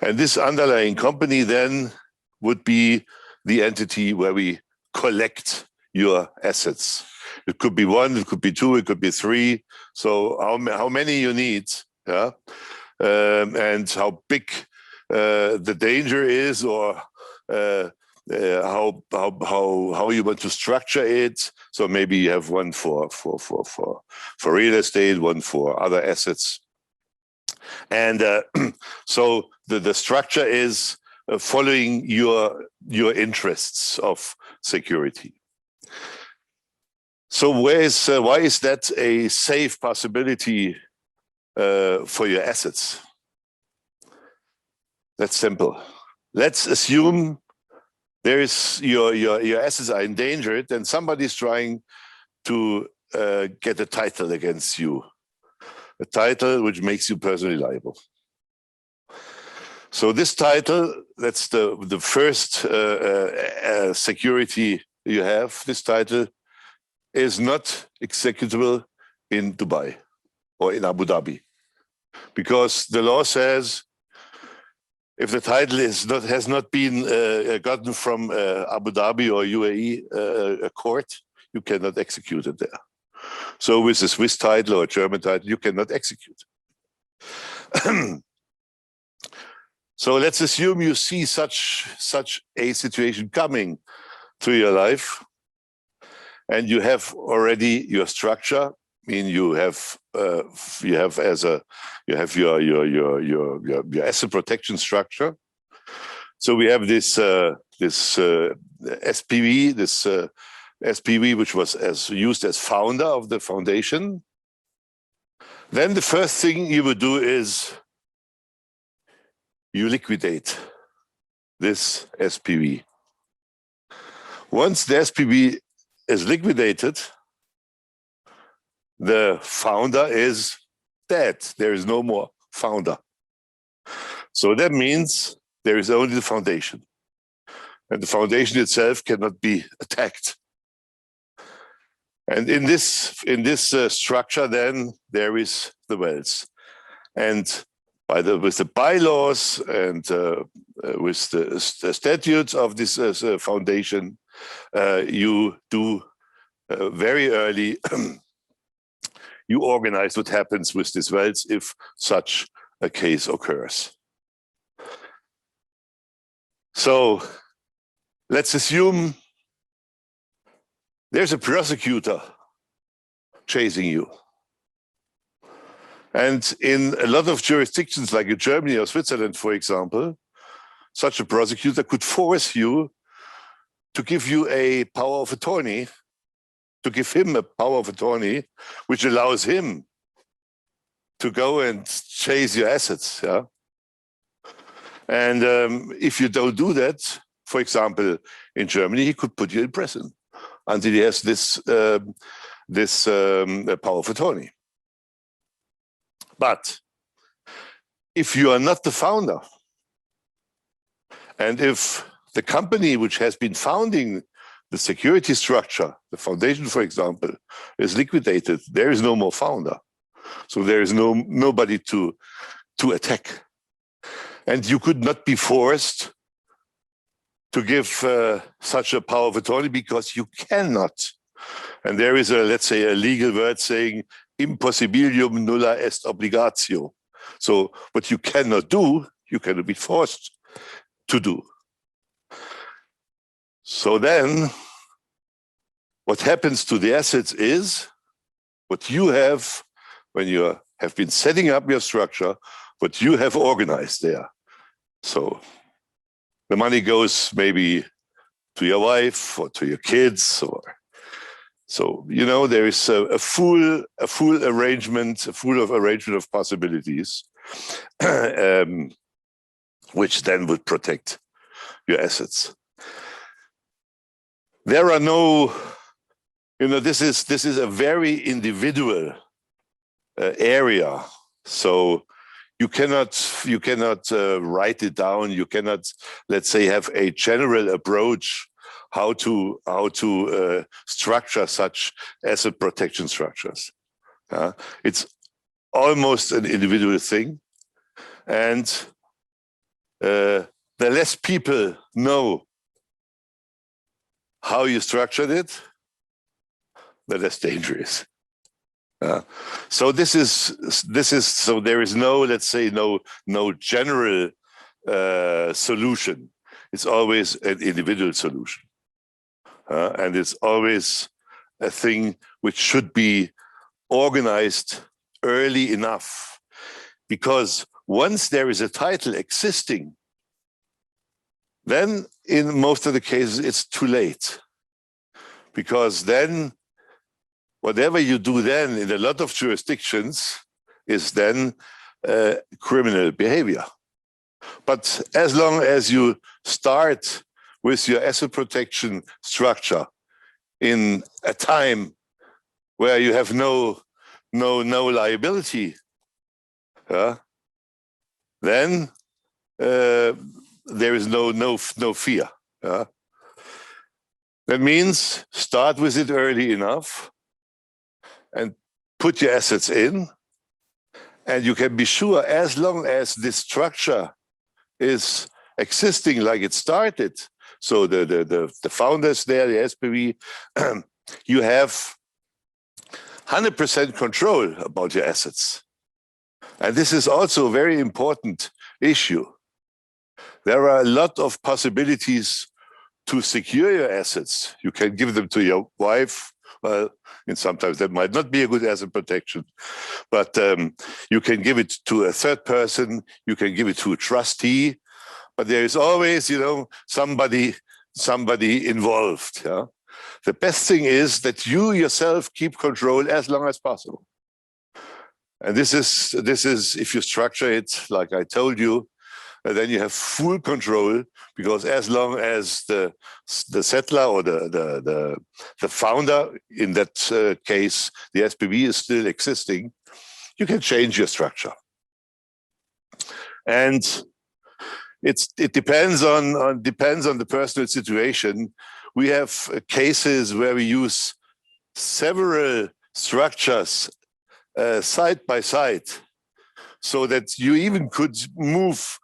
And this underlying company then would be the entity where we collect your assets. It could be one, it could be two, it could be three. So how many you need, yeah, and how big the danger is, or how you want to structure it. So maybe you have one for real estate, one for other assets, and so the structure is following your interests of security. So why is that a safe possibility for your assets? That's simple. Let's assume there is your assets are endangered and somebody's trying to get a title against you, a title which makes you personally liable. So this title, that's the first security you have. This title is not executable in Dubai or in Abu Dhabi, because the law says if the title has not been gotten from Abu Dhabi or UAE a court, you cannot execute it there. So with a Swiss title or a German title, you cannot execute. So let's assume you see such a situation coming to your life, and you have already your structure, mean you have your asset protection structure. So we have this SPV, which was used as founder of the foundation. Then the first thing you would do is you liquidate this SPV. Once the SPV is liquidated, the founder is dead. There is no more founder. So that means there is only the foundation. And the foundation itself cannot be attacked. And in this structure, then there is the wealth. And with the bylaws and with the statutes of this foundation, you do very early, you organize what happens with this wealth if such a case occurs. So let's assume there's a prosecutor chasing you. And in a lot of jurisdictions, like in Germany or Switzerland, for example, such a prosecutor could force you to give you a power of attorney, to give him a power of attorney, which allows him to go and chase your assets. Yeah? And if you don't do that, for example, in Germany, he could put you in prison until he has this power of attorney. But if you are not the founder, and if the company which has been founding the security structure, the foundation, for example, is liquidated, there is no more founder. So there is nobody to attack. And you could not be forced to give such a power of attorney because you cannot. And there is let's say, a legal word saying impossibilium nulla est obligatio. So what you cannot do, you cannot be forced to do. So then what happens to the assets is what you have when you have been setting up your structure, what you have organized there. So the money goes maybe to your wife or to your kids, or so there is a full arrangement, of possibilities, which then would protect your assets. There are no, this is a very individual area. So you cannot write it down. You cannot, let's say, have a general approach how to structure such asset protection structures. It's almost an individual thing, and the less people know how you structured it, the less dangerous. So this is so there is no, let's say, no general solution. It's always an individual solution, and it's always a thing which should be organized early enough, because once there is a title existing, then in most of the cases it's too late, because then whatever you do then in a lot of jurisdictions is then criminal behavior. But as long as you start with your asset protection structure in a time where you have no liability, then there is no fear. That means start with it early enough and put your assets in, and you can be sure, as long as this structure is existing like it started, so the founders there, the SPV, you have 100% control about your assets. And this is also a very important issue. There are a lot of possibilities to secure your assets. You can give them to your wife Well, and sometimes that might not be a good asset protection, but you can give it to a third person, you can give it to a trustee, but there is always, somebody involved. Yeah? The best thing is that you yourself keep control as long as possible. And this is if you structure it like I told you, then you have full control, because as long as the settler or the founder, in that case, the SPV is still existing, you can change your structure. And it depends on the personal situation. We have cases where we use several structures side by side, so that you even could move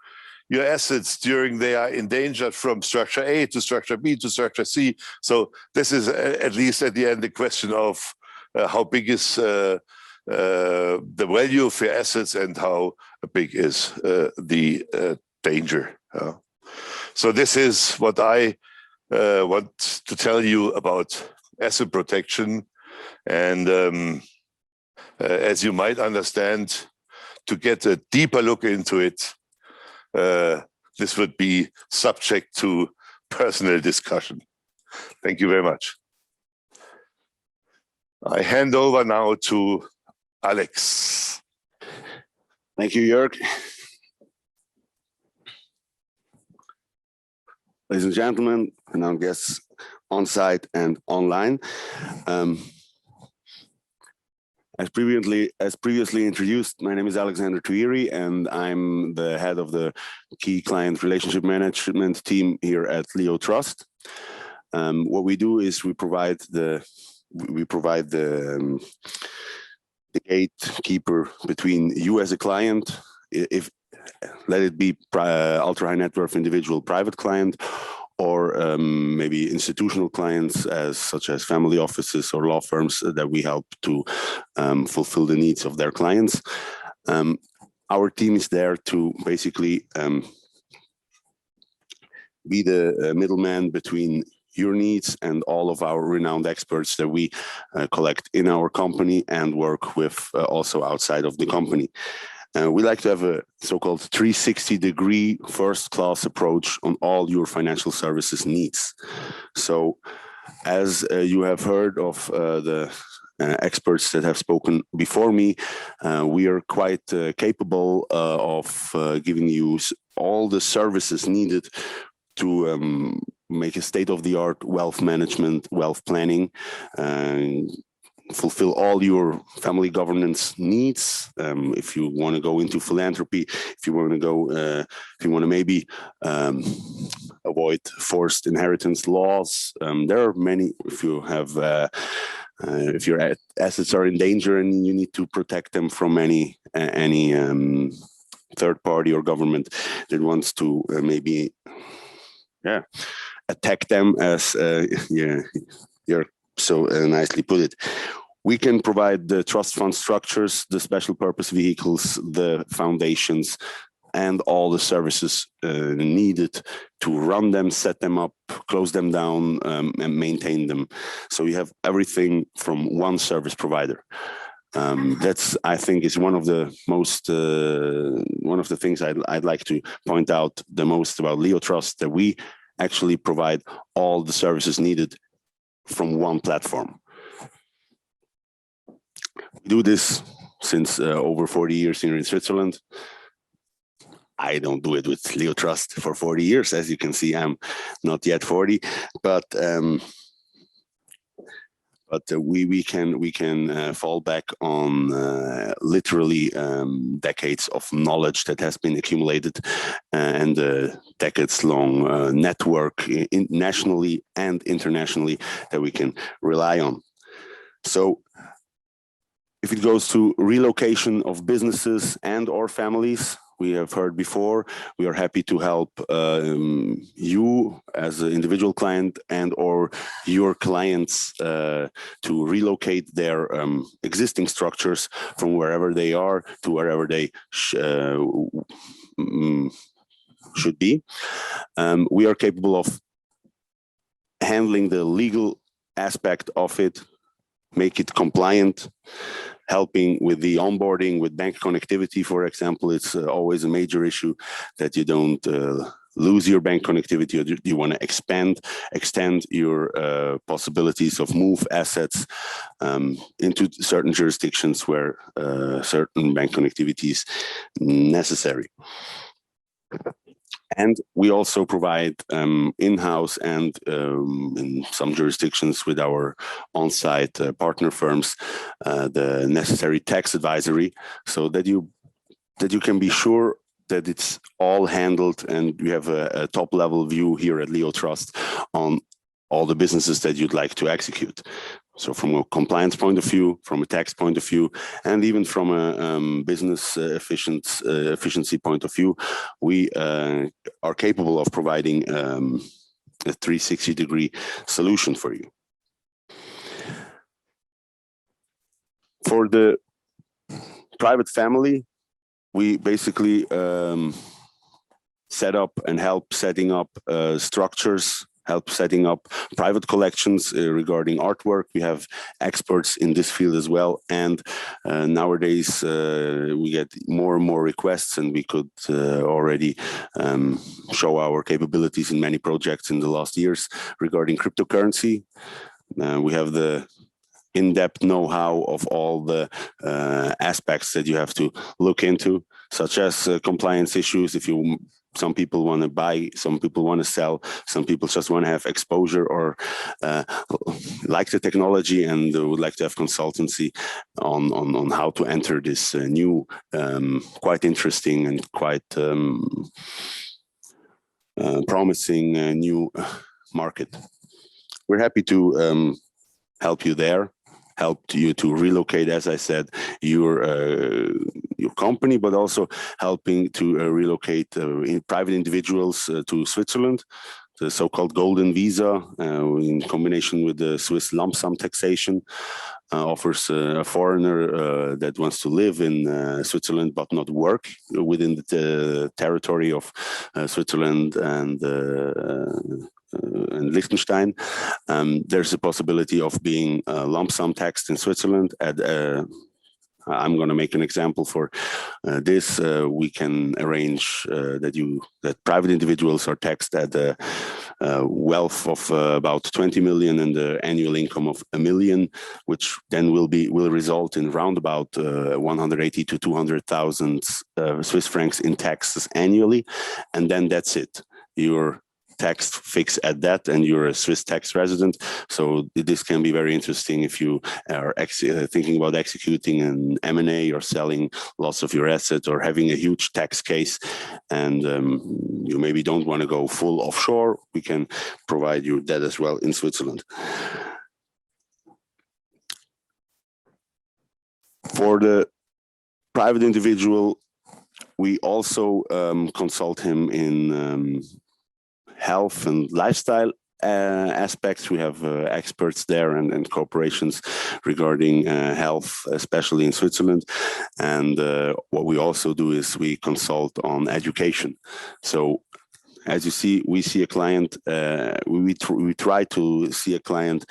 your assets during they are endangered from structure A to structure B to structure C. So this is at least at the end the question of how big is the value of your assets and how big is the danger. So this is what I want to tell you about asset protection. And as you might understand, to get a deeper look into it, this would be subject to personal discussion. Thank you very much. I hand over now to Alex. Thank you, Jörg. Ladies and gentlemen, and our guests on site and online. As previously introduced, my name is Alexander Tuiri, and I'm the head of the key client relationship management team here at Leo Trust. What we do is we provide the gatekeeper between you as a client, if let it be ultra high net worth individual private client, or maybe institutional clients such as family offices or law firms that we help to fulfill the needs of their clients. Our team is there to basically be the middleman between your needs and all of our renowned experts that we collect in our company and work with also outside of the company. We like to have a so-called 360-degree first-class approach on all your financial services needs. So as you have heard of the experts that have spoken before me, we are quite capable of giving you all the services needed to make a state-of-the-art wealth management, wealth planning, fulfill all your family governance needs. If you want to go into philanthropy, if you want to maybe avoid forced inheritance laws, there are many. If you have, if your assets are in danger and you need to protect them from any third party or government that wants to maybe, attack them, as you're so nicely put it. We can provide the trust fund structures, the special purpose vehicles, the foundations, and all the services needed to run them, set them up, close them down, and maintain them. So you have everything from one service provider. That's, I think, is one of the most one of the things I'd like to point out the most about Leo Trust, that we actually provide all the services needed from one platform. We do this since over 40 years here in Switzerland. I don't do it with Leo Trust for 40 years. As you can see, I'm not yet 40, but we can fall back on literally decades of knowledge that has been accumulated and decades-long network nationally and internationally that we can rely on. So if it goes to relocation of businesses and or families, we have heard before, we are happy to help you as an individual client and or your clients to relocate their existing structures from wherever they are to wherever they should be. We are capable of handling the legal aspect of it, make it compliant, helping with the onboarding, with bank connectivity, for example. It's always a major issue that you don't lose your bank connectivity, or you want to extend your possibilities of move assets into certain jurisdictions where certain bank connectivity is necessary. And we also provide in-house and in some jurisdictions with our on-site partner firms the necessary tax advisory, so that you can be sure that it's all handled and you have a top-level view here at Leo Trust on all the businesses that you'd like to execute. So from a compliance point of view, from a tax point of view, and even from a business efficiency point of view, we are capable of providing a 360-degree solution for you. For the private family, we basically set up and help setting up structures, help setting up private collections regarding artwork. We have experts in this field as well. And nowadays we get more and more requests, and we could already show our capabilities in many projects in the last years regarding cryptocurrency. We have the in-depth know-how of all the aspects that you have to look into, such as compliance issues. Some people want to buy, some people want to sell, some people just want to have exposure or like the technology and would like to have consultancy on how to enter this new, quite interesting and quite promising new market. We're happy to help you there, help you to relocate, as I said, your company, but also helping to relocate private individuals to Switzerland. The so-called golden visa, in combination with the Swiss lump sum taxation, offers a foreigner that wants to live in Switzerland but not work within the territory of Switzerland and Liechtenstein. There's a possibility of being lump sum taxed in Switzerland. I'm going to make an example for this. We can arrange that private individuals are taxed at a wealth of about 20 million and the annual income of $1 million, which then will result in round about 180 to 200,000 Swiss francs in taxes annually, and then that's it. You're tax fixed at that, and you're a Swiss tax resident. So this can be very interesting if you are thinking about executing an M&A or selling lots of your assets or having a huge tax case, and you maybe don't want to go full offshore. We can provide you that as well in Switzerland. For the private individual, we also consult him in health and lifestyle aspects. We have experts there and corporations regarding health, especially in Switzerland. And what we also do is we consult on education. So as you see, we see a client, we try to see a client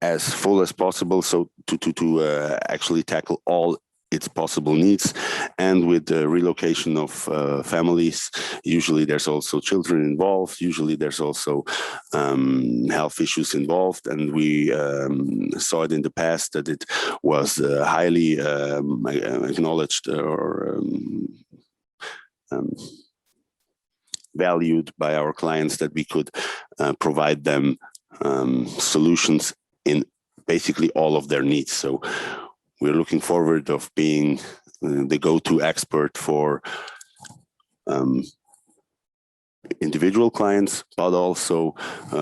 as full as possible, so to actually tackle all its possible needs. And with the relocation of families, usually there's also children involved, usually there's also health issues involved, and we saw it in the past that it was highly acknowledged or valued by our clients that we could provide them solutions in basically all of their needs. So we're looking forward of being the go-to expert for individual clients, but also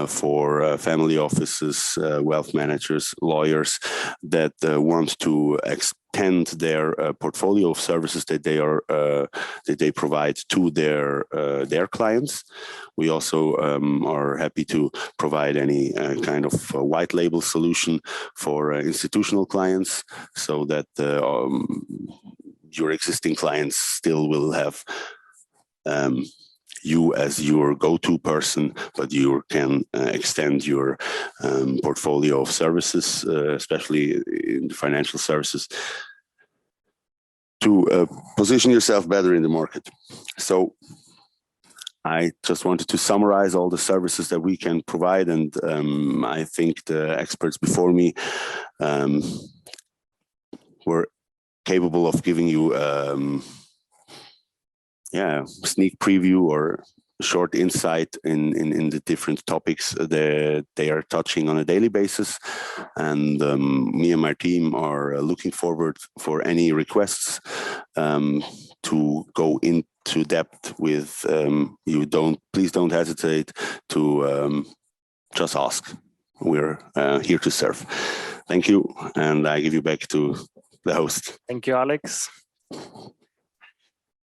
for family offices, wealth managers, lawyers that want to extend their portfolio of services that they provide to their clients. We also are happy to provide any kind of white label solution for institutional clients, so that your existing clients still will have you as your go-to person, but you can extend your portfolio of services, especially in the financial services, to position yourself better in the market. So I just wanted to summarize all the services that we can provide, and I think the experts before me were capable of giving you sneak preview or short insight in the different topics that they are touching on a daily basis. And me and my team are looking forward for any requests to go into depth with you. Please don't hesitate to just ask. We're here to serve. Thank you, and I give you back to the host. Thank you, Alex.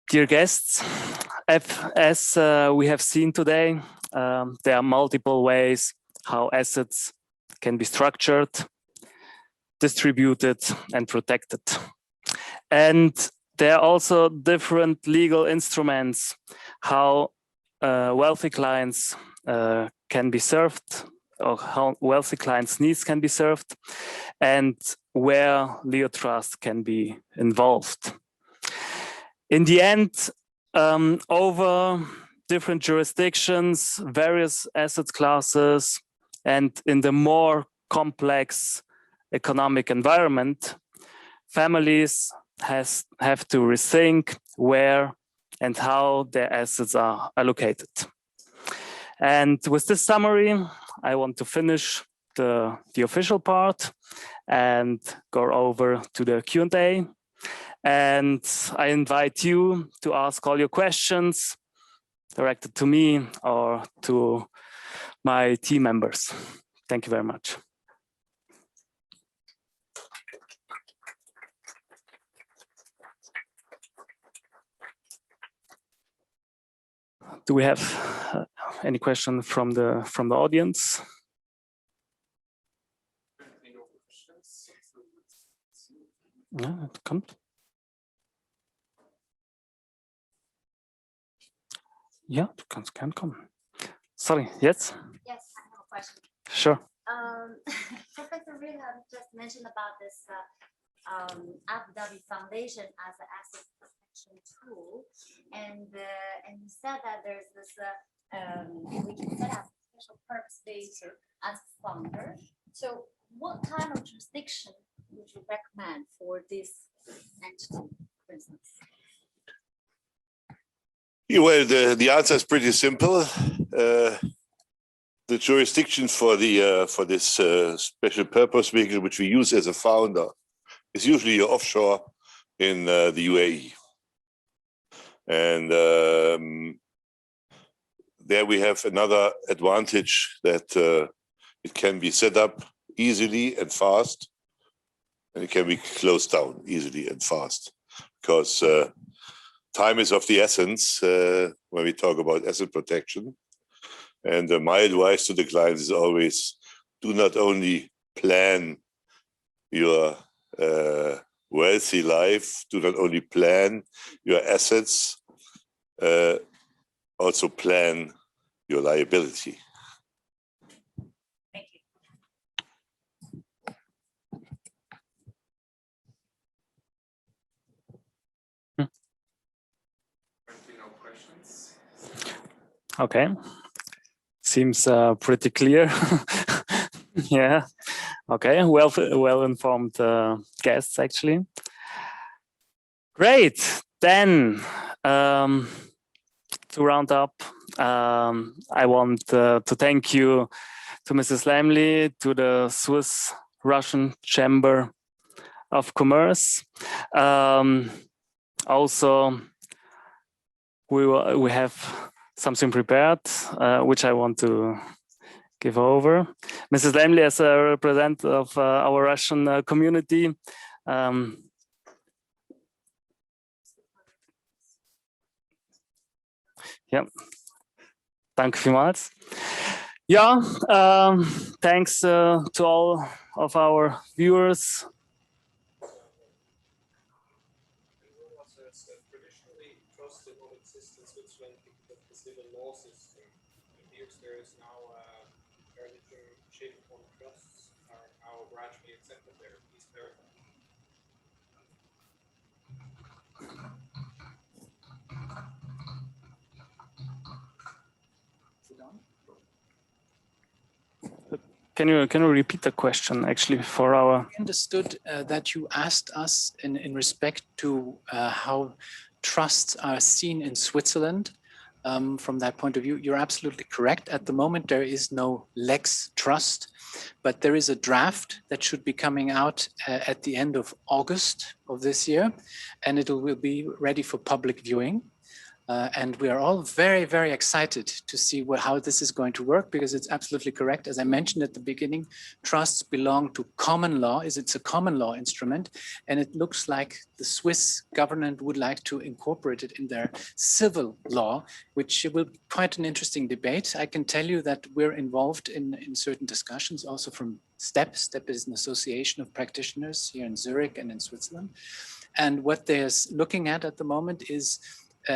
Dear guests, as we have seen today, there are multiple ways how assets can be structured, distributed, and protected. And there are also different legal instruments how wealthy clients can be served, or how wealthy clients' needs can be served, and where Leo Trust can be involved. In the end, over different jurisdictions, various asset classes, and in the more complex economic environment, families have to rethink where and how their assets are allocated. And with this summary, I want to finish the official part and go over to the Q&A. And I invite you to ask all your questions directed to me or to my team members. Thank you very much. Do we have any question from the audience? Ja, it kommt. Ja, du kannst gern kommen. Sorry, jetzt? Yes, I have a question. Sure. Professor Wilhelm just mentioned about this Abu Dhabi Foundation as an asset protection tool, and you said that there's this we can set up a special purpose data as a founder. So, what kind of jurisdiction would you recommend for this entity, for instance? Yeah, well, the answer is pretty simple. The jurisdiction for this special purpose vehicle, which we use as a founder, is usually offshore in the UAE, and there we have another advantage that it can be set up easily and fast, and it can be closed down easily and fast, because time is of the essence when we talk about asset protection. And my advice to the clients is always, do not only plan your wealthy life, do not only plan your assets, also plan your liability. Thank you. Okay, seems pretty clear. Yeah. Okay, well informed guests actually. Great. Then to round up, I want to thank you to Mrs. Lemley, to the Swiss-Russian Chamber of Commerce. Also, we have something prepared, which I want to give over. Mrs. Lemley, as a representative of our Russian community, yeah, danke vielmals. Yeah, thanks to all of our viewers. traditionally trust did not exist in Switzerland because of the civil law system. It appears there is now a paradigm shift on trusts are now gradually accepted there. Please clarify. Can you repeat the question actually for our? I understood that you asked us in respect to how trusts are seen in Switzerland. From that point of view, you're absolutely correct. At the moment, there is no Lex Trust, but there is a draft that should be coming out at the end of August of this year, and it will be ready for public viewing. And we are all very, very excited to see how this is going to work, because it's absolutely correct. As I mentioned at the beginning, trusts belong to common law. It's a common law instrument, and it looks like the Swiss government would like to incorporate it in their civil law, which will be quite an interesting debate. I can tell you that we're involved in certain discussions also from STEP. STEP is an association of practitioners here in Zurich and in Switzerland. And what they're looking at the moment is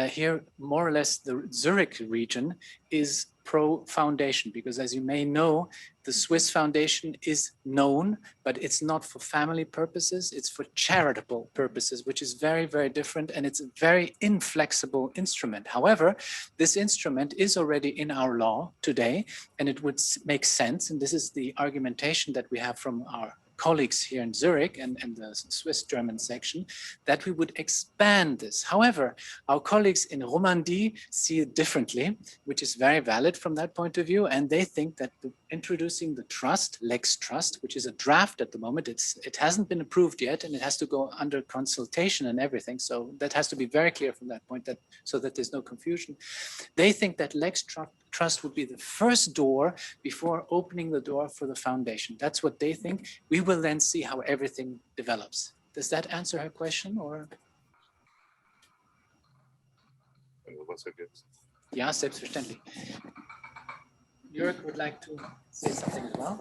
here, more or less, the Zurich region is pro-foundation, because as you may know, the Swiss foundation is known, but it's not for family purposes, it's for charitable purposes, which is very, very different, and it's a very inflexible instrument. However, this instrument is already in our law today, and it would make sense, and this is the argumentation that we have from our colleagues here in Zurich and the Swiss-German section, that we would expand this. However, our colleagues in Romandie see it differently, which is very valid from that point of view, and they think that introducing the trust, Lex Trust, which is a draft at the moment, it hasn't been approved yet, and it has to go under consultation and everything, so that has to be very clear from that point, so that there's no confusion. They think that Lex Trust would be the first door before opening the door for the foundation. That's what they think. We will then see how everything develops. Does that answer her question, or? Ja, selbstverständlich. Jörg would like to say something as well.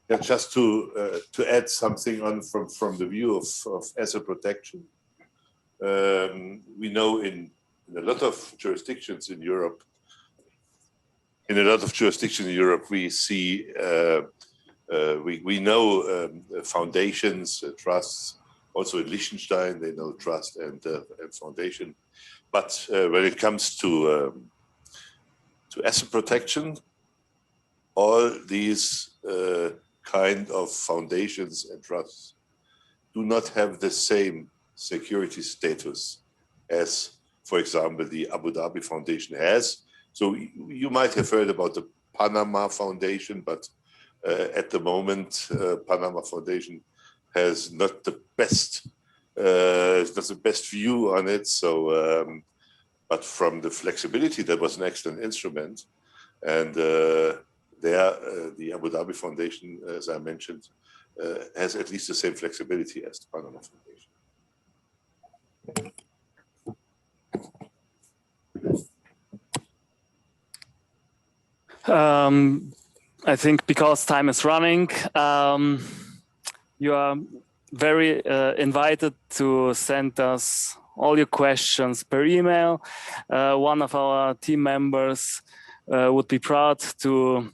Yeah, just to add something on from the view of asset protection. We know in a lot of jurisdictions in Europe, we see we know foundations, trusts. Also in Liechtenstein, they know trust and foundation. But when it comes to asset protection, all these kind of foundations and trusts do not have the same security status as, for example, the Abu Dhabi Foundation has. So you might have heard about the Panama Foundation, but at the moment, Panama Foundation has not the best view on it. So, but from the flexibility, that was an excellent instrument, and the Abu Dhabi Foundation, as I mentioned, has at least the same flexibility as the Panama Foundation. I think because time is running, you are very invited to send us all your questions per email. One of our team members would be proud to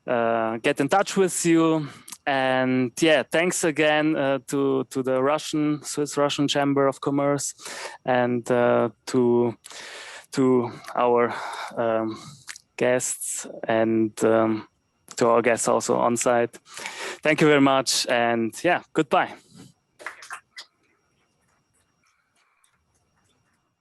get in touch with you. And yeah, thanks again to the Swiss-Russian Chamber of Commerce and to our guests and to our guests also on site. Thank you very much, and yeah, goodbye.